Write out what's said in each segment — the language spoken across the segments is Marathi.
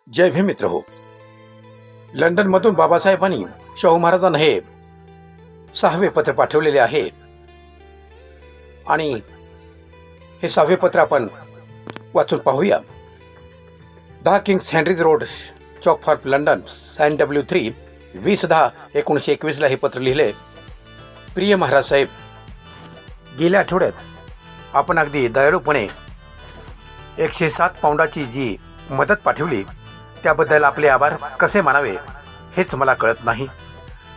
जय भीम मित्र हो. लंडनमधून बाबासाहेबांनी शाहू महाराजांना हे 6वे पत्र पाठवलेले आहे आणि हे 6वे पत्र आपण वाचून पाहूया. 10 Kings Henrys road, Chowk for London, NW3, 20/10/1921 ला हे पत्र लिहिले. प्रिय महाराज साहेब, गेल्या आठवड्यात आपण अगदी दयाळूपणे 107 पाऊंडाची जी मदत पाठवली त्याबद्दल आपले आभार कसे मानावे हेच मला कळत नाही.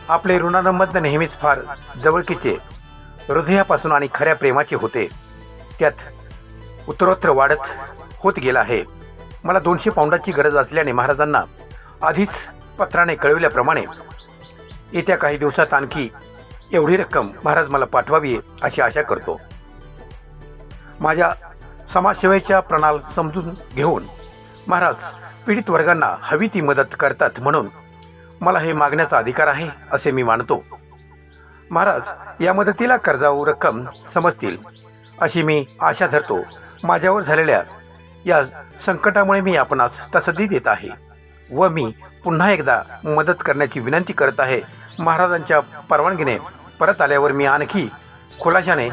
आपले ऋणानुबंध नेहमीच फार जवळकीचे, हृदयापासून आणि खऱ्या प्रेमाचे होते. त्यात उत्तरोत्तर वाढत होत गेला आहे. मला 200 पाऊंडाची गरज असल्याने महाराजांना आधीच पत्राने कळविल्याप्रमाणे येत्या काही दिवसात आणखी एवढी रक्कम महाराज मला पाठवावी अशी आशा करतो. माझ्या समाजसेवेच्या प्रणाल समजून घेऊन महाराज पीडित वर्गांना हवी ती मदत करतात, म्हणून मला हे मागण्याचा अधिकार आहे असे मी मानतो. महाराज या मदतीला कर्जाऊ रक्कम समजतील अशी मी आशा धरतो. माझ्यावर झालेल्या या संकटामुळे मी आपणास तसदी देत आहे व मी पुन्हा एकदा मदत करण्याची विनंती करत आहे. महाराजांच्या परवानगीने परत आल्यावर मी आणखी खुलाशाने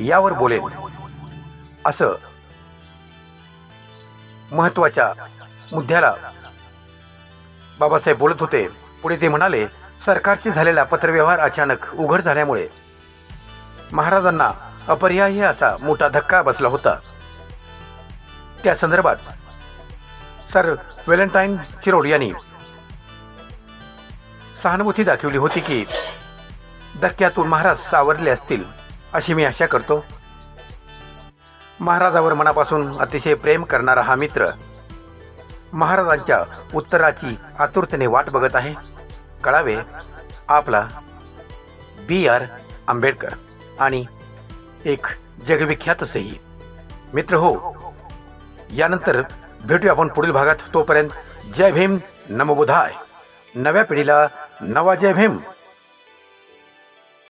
यावर बोलेन असं महत्त्वाच्या मुद्द्याला बाबासाहेब बोलत होते. पुढे ते म्हणाले, सरकारशी झालेला पत्रव्यवहार अचानक उघड झाल्यामुळे महाराजांना अपरिहार्य असा मोठा धक्का बसला होता. त्या संदर्भात सर व्हॅलेंटाईन चिरोड यांनी सहानुभूती दाखवली होती की धक्क्यातून महाराज सावरले असतील अशी मी आशा करतो. महाराजावर मनापासून अतिशय प्रेम करणारा हा मित्र महाराजांच्या उत्तराची आतुरतेने वाट बघत आहे. कळावे आपला BR आंबेडकर आणि एक जगविख्यात सही मित्र हो. यानंतर भेटूया आपण पुढील भागात. तोपर्यंत जय भीम, नमो बुद्धाय. नव्या पिढीला नवा जय भीम.